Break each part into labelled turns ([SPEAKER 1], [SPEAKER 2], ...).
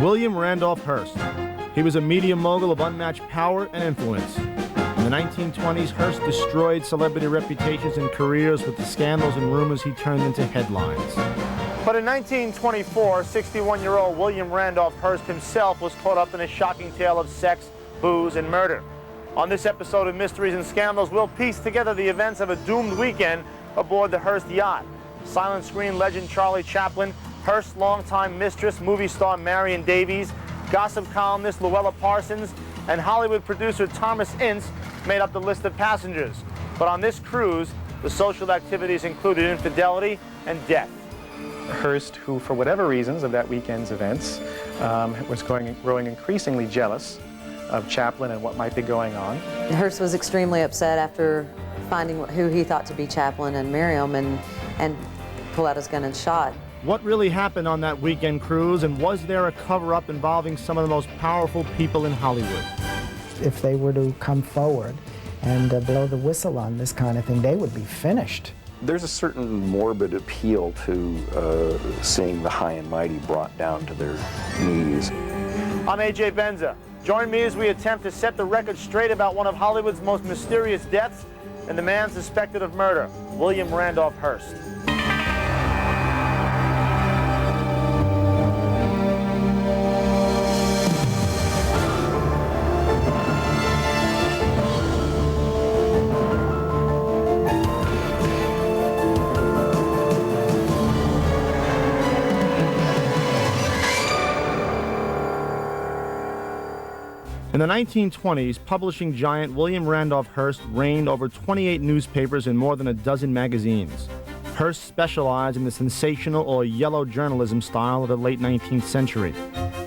[SPEAKER 1] William Randolph Hearst. He was a media mogul of unmatched power and influence. In the 1920s, Hearst destroyed celebrity reputations and careers with the scandals and rumors he turned into headlines. But in 1924, 61-year-old William Randolph Hearst himself was caught up in a shocking tale of sex, booze, and murder. On this episode of Mysteries and Scandals, we'll piece together the events of a doomed weekend aboard the Hearst yacht. Silent screen legend Charlie Chaplin, Hearst's longtime mistress, movie star Marion Davies, gossip columnist Luella Parsons, and Hollywood producer Thomas Ince made up the list of passengers. But on this cruise, the social activities included infidelity and death.
[SPEAKER 2] Hearst, who for whatever reasons of that weekend's events, was growing increasingly jealous of Chaplin and what might be going on.
[SPEAKER 3] Hearst was extremely upset after finding who he thought to be Chaplin and marry him and pull out his gun and shot.
[SPEAKER 1] What really happened on that weekend cruise, and was there a cover-up involving some of the most powerful people in Hollywood?
[SPEAKER 4] If they were to come forward and blow the whistle on this kind of thing, they would be finished.
[SPEAKER 5] There's a certain morbid appeal to seeing the high and mighty brought down to their knees.
[SPEAKER 1] I'm A.J. Benza. Join me as we attempt to set the record straight about one of Hollywood's most mysterious deaths and the man suspected of murder, William Randolph Hearst. In the 1920s, publishing giant William Randolph Hearst reigned over 28 newspapers and more than a dozen magazines. Hearst specialized in the sensational or yellow journalism style of the late 19th century.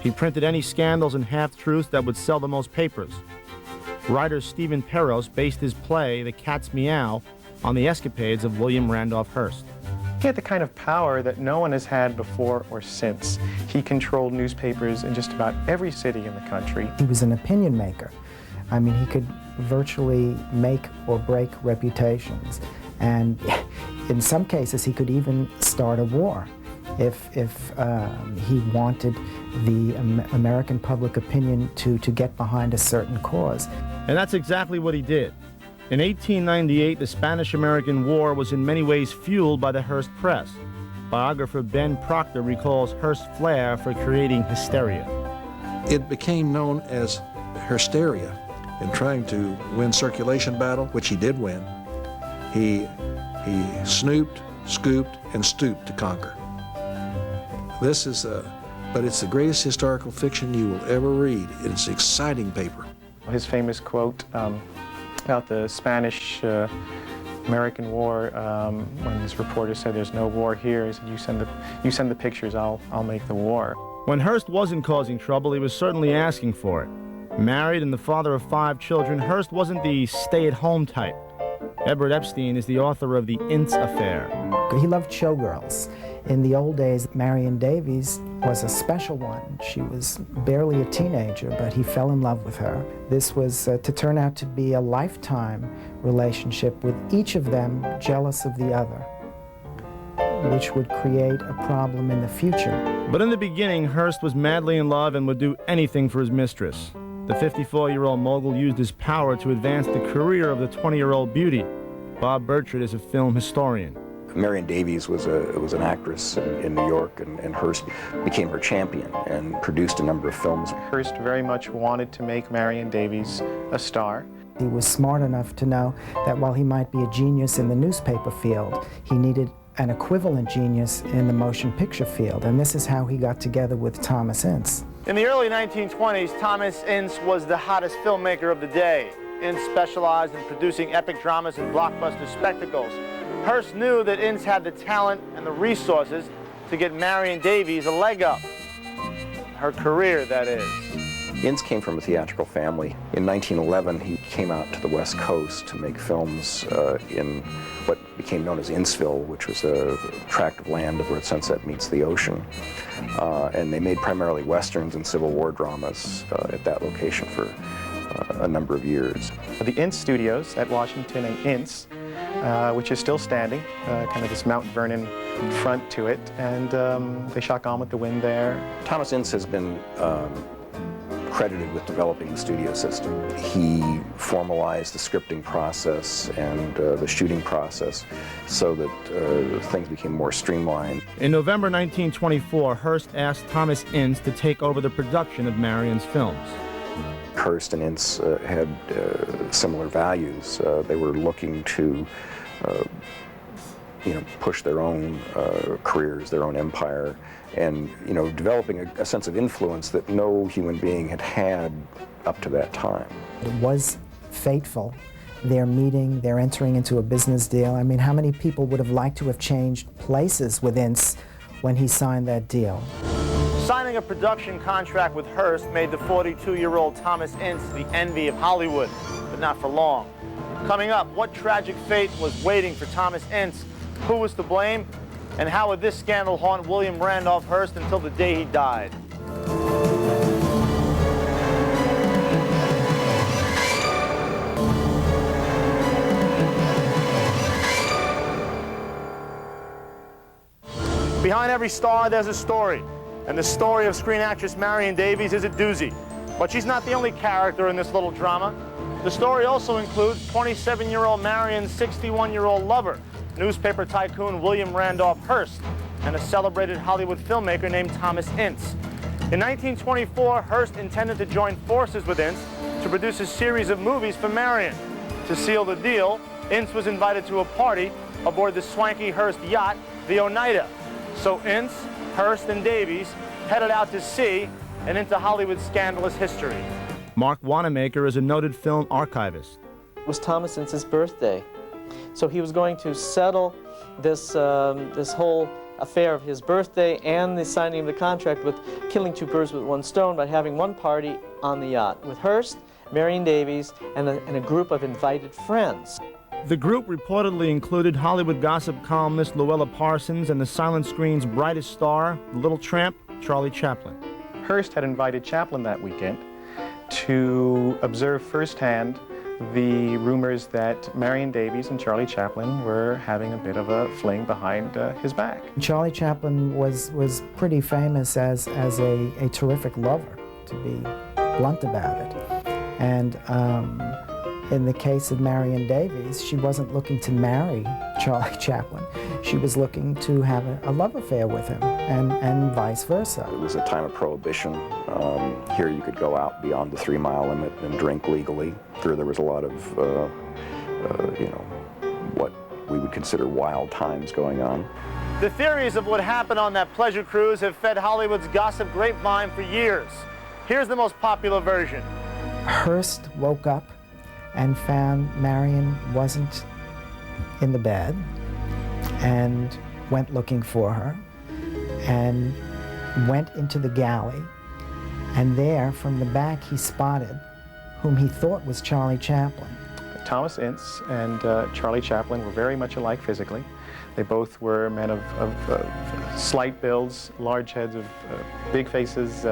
[SPEAKER 1] He printed any scandals and half-truths that would sell the most papers. Writer Stephen Peros based his play, The Cat's Meow, on the escapades of William Randolph Hearst.
[SPEAKER 2] He had the kind of power that no one has had before or since. He controlled newspapers in just about every city in the country.
[SPEAKER 4] He was an opinion maker. I mean, he could virtually make or break reputations. And in some cases, he could even start a war if he wanted the American public opinion to get behind a certain cause.
[SPEAKER 1] And that's exactly what he did. In 1898, the Spanish-American War was in many ways fueled by the Hearst press. Biographer Ben Proctor recalls Hearst's flair for creating hysteria.
[SPEAKER 6] It became known as Hearsteria. In trying to win circulation battle, which he did win, he snooped, scooped, and stooped to conquer. This is, but it's the greatest historical fiction you will ever read. It's an exciting paper.
[SPEAKER 2] His famous quote about the Spanish-American War, when this reporter said, "There's no war here," he said, "You send the pictures, I'll make the war."
[SPEAKER 1] When Hearst wasn't causing trouble, he was certainly asking for it. Married and the father of 5 children, Hearst wasn't the stay-at-home type. Edward Epstein is the author of The Ince Affair.
[SPEAKER 4] He loved showgirls. In the old days, Marion Davies was a special one. She was barely a teenager, but he fell in love with her. This was to turn out to be a lifetime relationship with each of them jealous of the other, which would create a problem in the future.
[SPEAKER 1] But in the beginning, Hearst was madly in love and would do anything for his mistress. The 54-year-old mogul used his power to advance the career of the 20-year-old beauty. Bob Burchard is a film historian.
[SPEAKER 5] Marion Davies was an actress in New York, and Hearst became her champion and produced a number of films.
[SPEAKER 2] Hearst very much wanted to make Marion Davies a star.
[SPEAKER 4] He was smart enough to know that while he might be a genius in the newspaper field, he needed an equivalent genius in the motion picture field, and this is how he got together with Thomas Ince.
[SPEAKER 1] In the early 1920s, Thomas Ince was the hottest filmmaker of the day. Ince specialized in producing epic dramas and blockbuster spectacles. Hearst knew that Ince had the talent and the resources to get Marion Davies a leg up. Her career, that is.
[SPEAKER 5] Ince came from a theatrical family. In 1911, he came out to the West Coast to make films in what became known as Inceville, which was a tract of land where sunset meets the ocean. And they made primarily Westerns and Civil War dramas at that location for a number of years.
[SPEAKER 2] The Ince studios at Washington and Ince which is still standing, kind of this Mount Vernon front to it, and they shot Gone with the Wind there.
[SPEAKER 5] Thomas Ince has been credited with developing the studio system. He formalized the scripting process and the shooting process so that things became more streamlined.
[SPEAKER 1] In November 1924, Hearst asked Thomas Ince to take over the production of Marion's films.
[SPEAKER 5] Hearst and Ince had similar values. They were looking to push their own careers, their own empire, and developing a sense of influence that no human being had had up to that time.
[SPEAKER 4] It was fateful, their meeting, their entering into a business deal. I mean, how many people would have liked to have changed places with Ince when he signed that deal?
[SPEAKER 1] Signing a production contract with Hearst made the 42-year-old Thomas Ince the envy of Hollywood, but not for long. Coming up, what tragic fate was waiting for Thomas Ince? Who was to blame? And how would this scandal haunt William Randolph Hearst until the day he died? Behind every star, there's a story. And the story of screen actress Marion Davies is a doozy. But she's not the only character in this little drama. The story also includes 27-year-old Marion's 61-year-old lover, newspaper tycoon William Randolph Hearst, and a celebrated Hollywood filmmaker named Thomas Ince. In 1924, Hearst intended to join forces with Ince to produce a series of movies for Marion. To seal the deal, Ince was invited to a party aboard the swanky Hearst yacht, the Oneida. So Ince, Hearst, and Davies headed out to sea and into Hollywood's scandalous history. Mark Wanamaker is a noted film archivist.
[SPEAKER 7] It was Thomas Ince's birthday. So he was going to settle this, this whole affair of his birthday and the signing of the contract with killing two birds with one stone by having one party on the yacht with Hearst, Marion Davies, and a group of invited friends.
[SPEAKER 1] The group reportedly included Hollywood gossip columnist Luella Parsons and the silent screen's brightest star, the little tramp, Charlie Chaplin.
[SPEAKER 2] Hearst had invited Chaplin that weekend to observe firsthand the rumors that Marion Davies and Charlie Chaplin were having a bit of a fling behind his back.
[SPEAKER 4] Charlie Chaplin was pretty famous as a terrific lover, to be blunt about it. And in the case of Marion Davies, she wasn't looking to marry Charlie Chaplin. She was looking to have a love affair with him, and vice versa.
[SPEAKER 5] It was a time of prohibition. Here you could go out beyond the 3-mile limit and drink legally. Here there was a lot of, what we would consider wild times going on.
[SPEAKER 1] The theories of what happened on that pleasure cruise have fed Hollywood's gossip grapevine for years. Here's the most popular version.
[SPEAKER 4] Hearst woke up and found Marion wasn't in the bed and went looking for her and went into the galley, and there from the back he spotted whom he thought was Charlie Chaplin.
[SPEAKER 2] Thomas Ince and Charlie Chaplin were very much alike physically. They both were men of slight builds, large heads of big faces,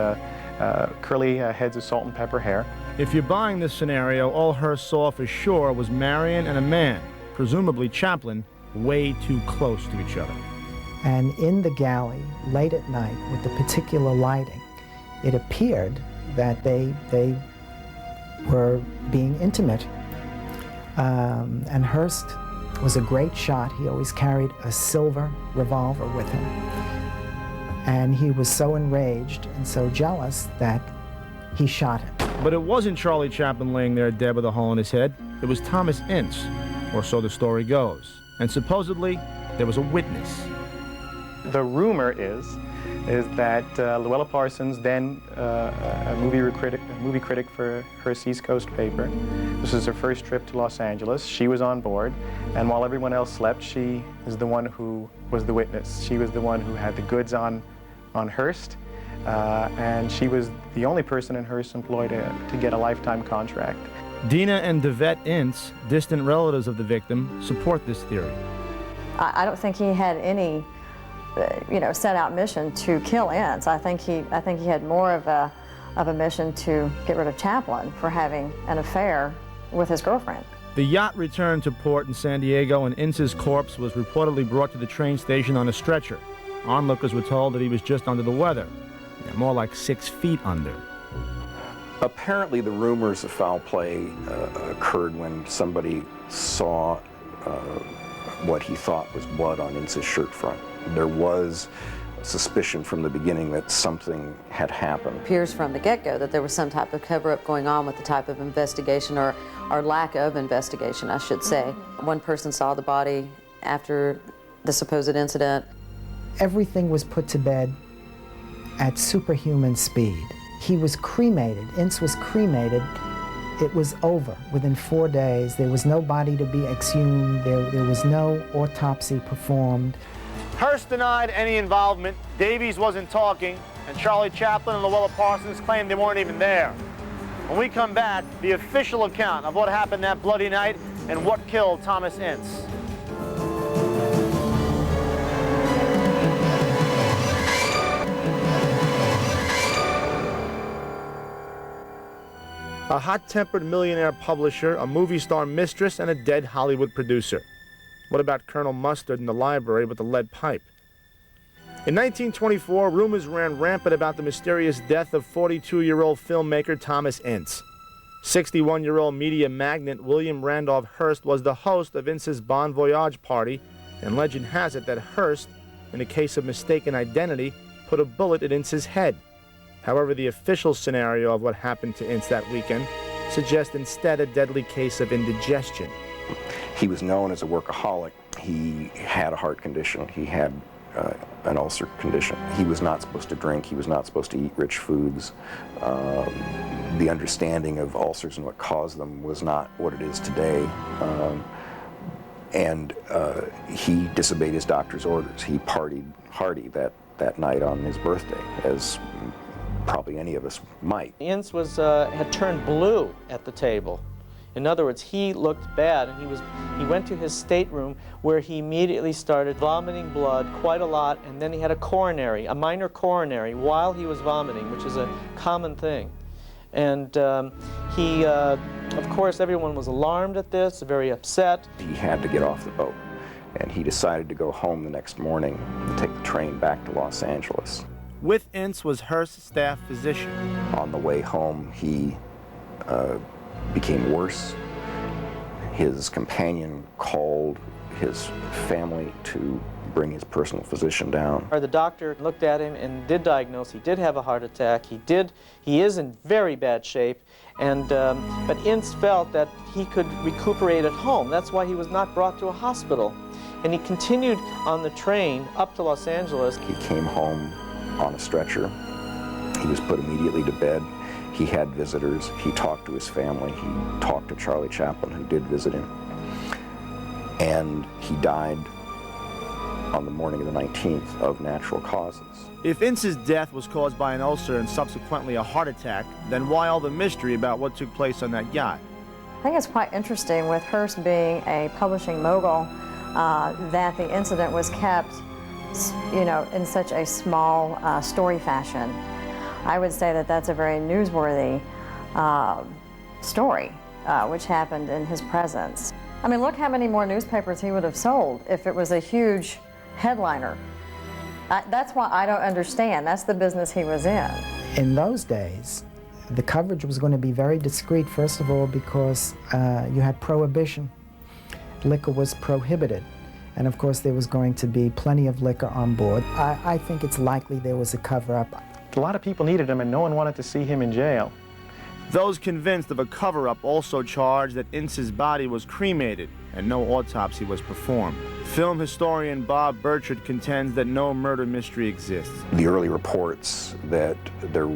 [SPEAKER 2] curly heads of salt and pepper hair.
[SPEAKER 1] If you're buying this scenario, all Hearst saw for sure was Marion and a man, presumably Chaplin, way too close to each other.
[SPEAKER 4] And in the galley, late at night, with the particular lighting, it appeared that they were being intimate. And Hearst was a great shot. He always carried a silver revolver with him. And he was so enraged and so jealous that he shot him.
[SPEAKER 1] But it wasn't Charlie Chaplin laying there dead with a hole in his head. It was Thomas Ince, or so the story goes. And supposedly, there was a witness.
[SPEAKER 2] The rumor is that Luella Parsons, then a movie critic for Hearst's East Coast paper, this was her first trip to Los Angeles. She was on board, and while everyone else slept, she is the one who was the witness. She was the one who had the goods on Hearst, and she was the only person in Hearst employed to get a lifetime contract.
[SPEAKER 1] Dina and Devette Ince, distant relatives of the victim, support this theory.
[SPEAKER 3] I don't think he had any, set out mission to kill Ince. I think he had more of a mission to get rid of Chaplin for having an affair with his girlfriend.
[SPEAKER 1] The yacht returned to port in San Diego, and Ince's corpse was reportedly brought to the train station on a stretcher. Onlookers were told that he was just under the weather, more like 6 feet under.
[SPEAKER 5] Apparently, the rumors of foul play occurred when somebody saw what he thought was blood on Ince's shirt front. There was suspicion from the beginning that something had happened.
[SPEAKER 3] It appears from the get-go that there was some type of cover-up going on with the type of investigation, or lack of investigation, I should say. One person saw the body after the supposed incident.
[SPEAKER 4] Everything was put to bed at superhuman speed. He was cremated. Ince was cremated. It was over within 4 days. There was no body to be exhumed. There was no autopsy performed.
[SPEAKER 1] Hearst denied any involvement, Davies wasn't talking, and Charlie Chaplin and Luella Parsons claimed they weren't even there. When we come back, the official account of what happened that bloody night and what killed Thomas Ince. A hot-tempered millionaire publisher, a movie star mistress, and a dead Hollywood producer. What about Colonel Mustard in the library with the lead pipe? In 1924, rumors ran rampant about the mysterious death of 42-year-old filmmaker Thomas Ince. 61-year-old media magnate William Randolph Hearst was the host of Ince's Bon Voyage party, and legend has it that Hearst, in a case of mistaken identity, put a bullet in Ince's head. However, the official scenario of what happened to Ince that weekend suggests instead a deadly case of indigestion.
[SPEAKER 5] He was known as a workaholic. He had a heart condition. He had an ulcer condition. He was not supposed to drink. He was not supposed to eat rich foods. The understanding of ulcers and what caused them was not what it is today. He disobeyed his doctor's orders. He partied hardy that night on his birthday, as probably any of us might.
[SPEAKER 7] Ince had turned blue at the table. In other words, he looked bad, and he went to his stateroom where he immediately started vomiting blood quite a lot, and then he had a minor coronary while he was vomiting, which is a common thing. And of course, everyone was alarmed at this, very upset.
[SPEAKER 5] He had to get off the boat, and he decided to go home the next morning and take the train back to Los Angeles.
[SPEAKER 1] With Ince was Hearst's staff physician.
[SPEAKER 5] On the way home, he became worse. His companion called his family to bring his personal physician down.
[SPEAKER 7] The doctor looked at him and did diagnose he did have a heart attack. He is in very bad shape, and but Ince felt that he could recuperate at home. That's why he was not brought to a hospital. And he continued on the train up to Los Angeles.
[SPEAKER 5] He came home on a stretcher. He was put immediately to bed. He had visitors. He talked to his family. He talked to Charlie Chaplin, who did visit him. And he died on the morning of the 19th of natural causes.
[SPEAKER 1] If Ince's death was caused by an ulcer and subsequently a heart attack, then why all the mystery about what took place on that yacht?
[SPEAKER 8] I think it's quite interesting, with Hearst being a publishing mogul, that the incident was kept, in such a small story fashion. I would say that that's a very newsworthy story, which happened in his presence. I mean, look how many more newspapers he would have sold if it was a huge headliner. That's why I don't understand. That's the business he was in.
[SPEAKER 4] In those days, the coverage was going to be very discreet, first of all, because you had prohibition. Liquor was prohibited. And of course, there was going to be plenty of liquor on board. I think it's likely there was a cover-up.
[SPEAKER 2] A lot of people needed him, and no one wanted to see him in jail.
[SPEAKER 1] Those convinced of a cover-up also charged that Ince's body was cremated and no autopsy was performed. Film historian Bob Burchard contends that no murder mystery exists.
[SPEAKER 5] The early reports that there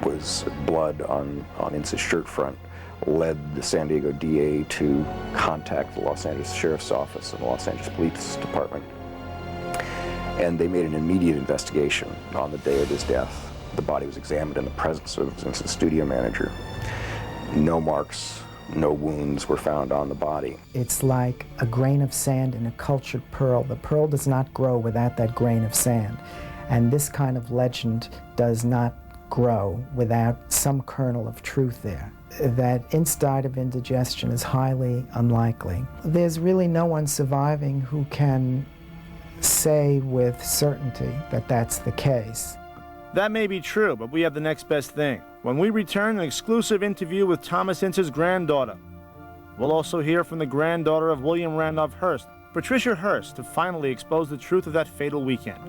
[SPEAKER 5] was blood on Ince's shirt front led the San Diego DA to contact the Los Angeles Sheriff's Office and the Los Angeles Police Department. And they made an immediate investigation on the day of his death. The body was examined in the presence of Ince's studio manager. No marks, no wounds were found on the body.
[SPEAKER 4] It's like a grain of sand in a cultured pearl. The pearl does not grow without that grain of sand. And this kind of legend does not grow without some kernel of truth there. That Ince died of indigestion is highly unlikely. There's really no one surviving who can say with certainty that that's the case.
[SPEAKER 1] That may be true, but we have the next best thing. When we return, an exclusive interview with Thomas Ince's granddaughter. We'll also hear from the granddaughter of William Randolph Hearst, Patricia Hearst, to finally expose the truth of that fatal weekend.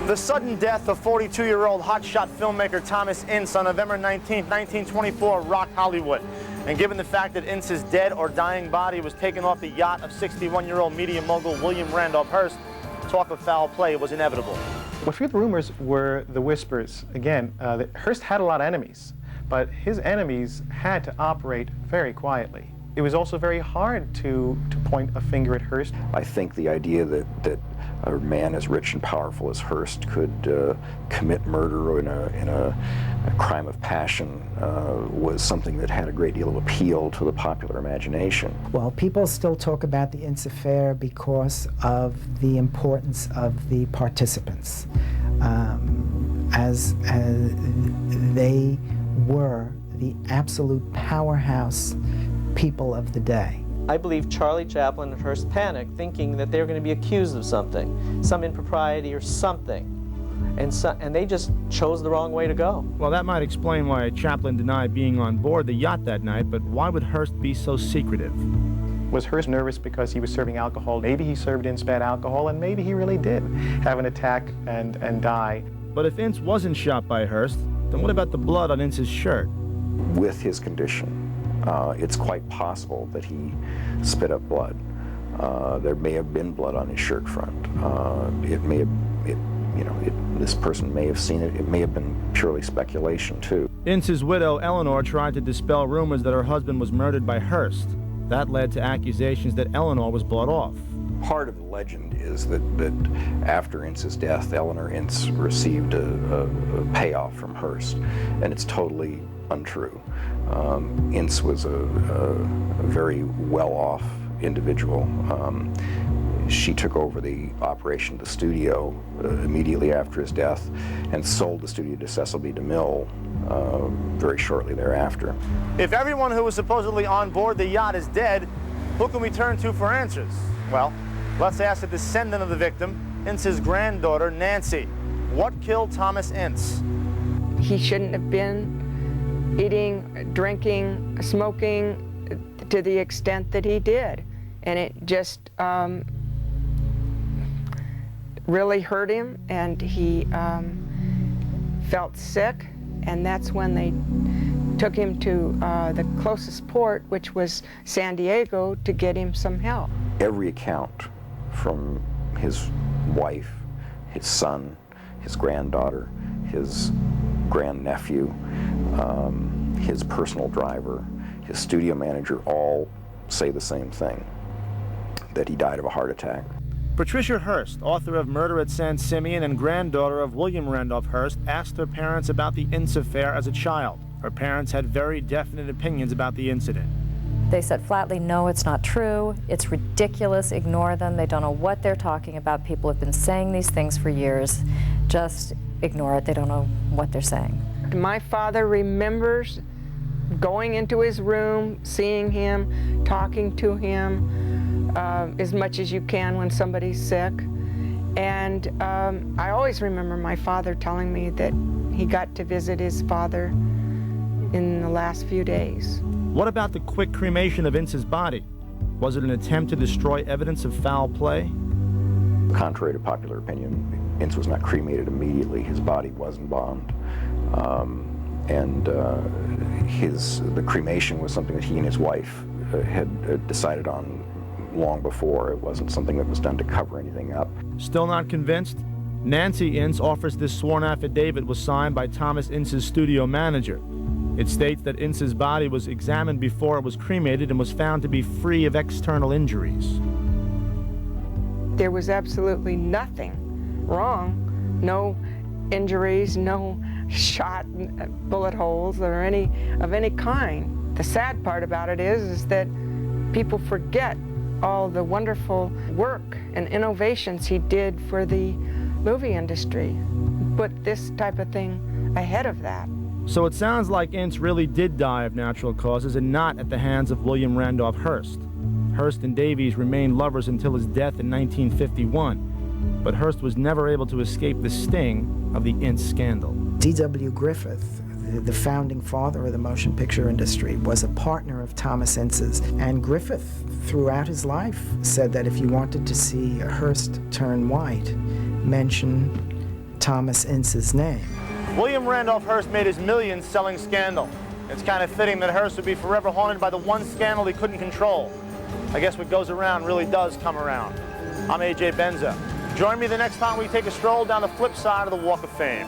[SPEAKER 1] The sudden death of 42-year-old hotshot filmmaker Thomas Ince on November 19, 1924, rocked Hollywood. And given the fact that Ince's dead or dying body was taken off the yacht of 61-year-old media mogul William Randolph Hearst, talk of foul play was inevitable.
[SPEAKER 2] What fueled the rumors were the whispers. Again, that Hearst had a lot of enemies, but his enemies had to operate very quietly. It was also very hard to point a finger at Hearst.
[SPEAKER 5] I think the idea that a man as rich and powerful as Hearst could commit murder in a crime of passion was something that had a great deal of appeal to the popular imagination.
[SPEAKER 4] Well, people still talk about the Ince affair because of the importance of the participants, as they were the absolute powerhouse people of the day.
[SPEAKER 7] I believe Charlie Chaplin and Hearst panicked, thinking that they were going to be accused of something, some impropriety or something, and they just chose the wrong way to go.
[SPEAKER 1] Well, that might explain why Chaplin denied being on board the yacht that night, but why would Hearst be so secretive?
[SPEAKER 2] Was Hearst nervous because he was serving alcohol? Maybe he served Ince bad alcohol, and maybe he really did have an attack and die.
[SPEAKER 1] But if Ince wasn't shot by Hearst, then what about the blood on Ince's shirt?
[SPEAKER 5] With his condition, it's quite possible that he spit up blood. There may have been blood on his shirt front. This person may have seen it. It may have been purely speculation, too.
[SPEAKER 1] Ince's widow, Eleanor, tried to dispel rumors that her husband was murdered by Hearst. That led to accusations that Eleanor was bought off.
[SPEAKER 5] Part of the legend is that after Ince's death, Eleanor Ince received a payoff from Hearst, and it's totally untrue. Ince was a very well-off individual. She took over the operation of the studio immediately after his death and sold the studio to Cecil B. DeMille very shortly thereafter.
[SPEAKER 1] If everyone who was supposedly on board the yacht is dead, who can we turn to for answers? Well, let's ask the descendant of the victim, Ince's granddaughter, Nancy. What killed Thomas Ince?
[SPEAKER 9] He shouldn't have been eating, drinking, smoking to the extent that he did. And it just really hurt him, and he felt sick, and that's when they took him to the closest port, which was San Diego, to get him some help.
[SPEAKER 5] Every account from his wife, his son, his granddaughter, his grandnephew, his personal driver, his studio manager, all say the same thing, that he died of a heart attack.
[SPEAKER 1] Patricia Hearst, author of Murder at San Simeon and granddaughter of William Randolph Hearst, asked her parents about the Ince affair as a child. Her parents had very definite opinions about the incident.
[SPEAKER 10] They said flatly, no, it's not true. It's ridiculous. Ignore them. They don't know what they're talking about. People have been saying these things for years. Just ignore it. They don't know what they're saying.
[SPEAKER 9] My father remembers going into his room, seeing him, talking to him, as much as you can when somebody's sick. And I always remember my father telling me that he got to visit his father in the last few days.
[SPEAKER 1] What about the quick cremation of Ince's body? Was it an attempt to destroy evidence of foul play?
[SPEAKER 5] Contrary to popular opinion, Ince was not cremated immediately. His body was embalmed. The cremation was something that he and his wife had decided on long before. It wasn't something that was done to cover anything up.
[SPEAKER 1] Still not convinced? Nancy Ince offers this sworn affidavit was signed by Thomas Ince's studio manager. It states that Ince's body was examined before it was cremated and was found to be free of external injuries.
[SPEAKER 9] There was absolutely nothing wrong. No injuries, no shot bullet holes or any kind. The sad part about it is that people forget all the wonderful work and innovations he did for the movie industry. Put this type of thing ahead of that.
[SPEAKER 1] So it sounds like Ince really did die of natural causes and not at the hands of William Randolph Hearst. Hearst and Davies remained lovers until his death in 1951, but Hearst was never able to escape the sting of the Ince scandal.
[SPEAKER 4] D.W. Griffith, the founding father of the motion picture industry, was a partner of Thomas Ince's, and Griffith, throughout his life, said that if you wanted to see Hearst turn white, mention Thomas Ince's name.
[SPEAKER 1] William Randolph Hearst made his millions selling Scandal. It's kind of fitting that Hearst would be forever haunted by the one scandal he couldn't control. I guess what goes around really does come around. I'm A.J. Benza. Join me the next time we take a stroll down the flip side of the Walk of Fame.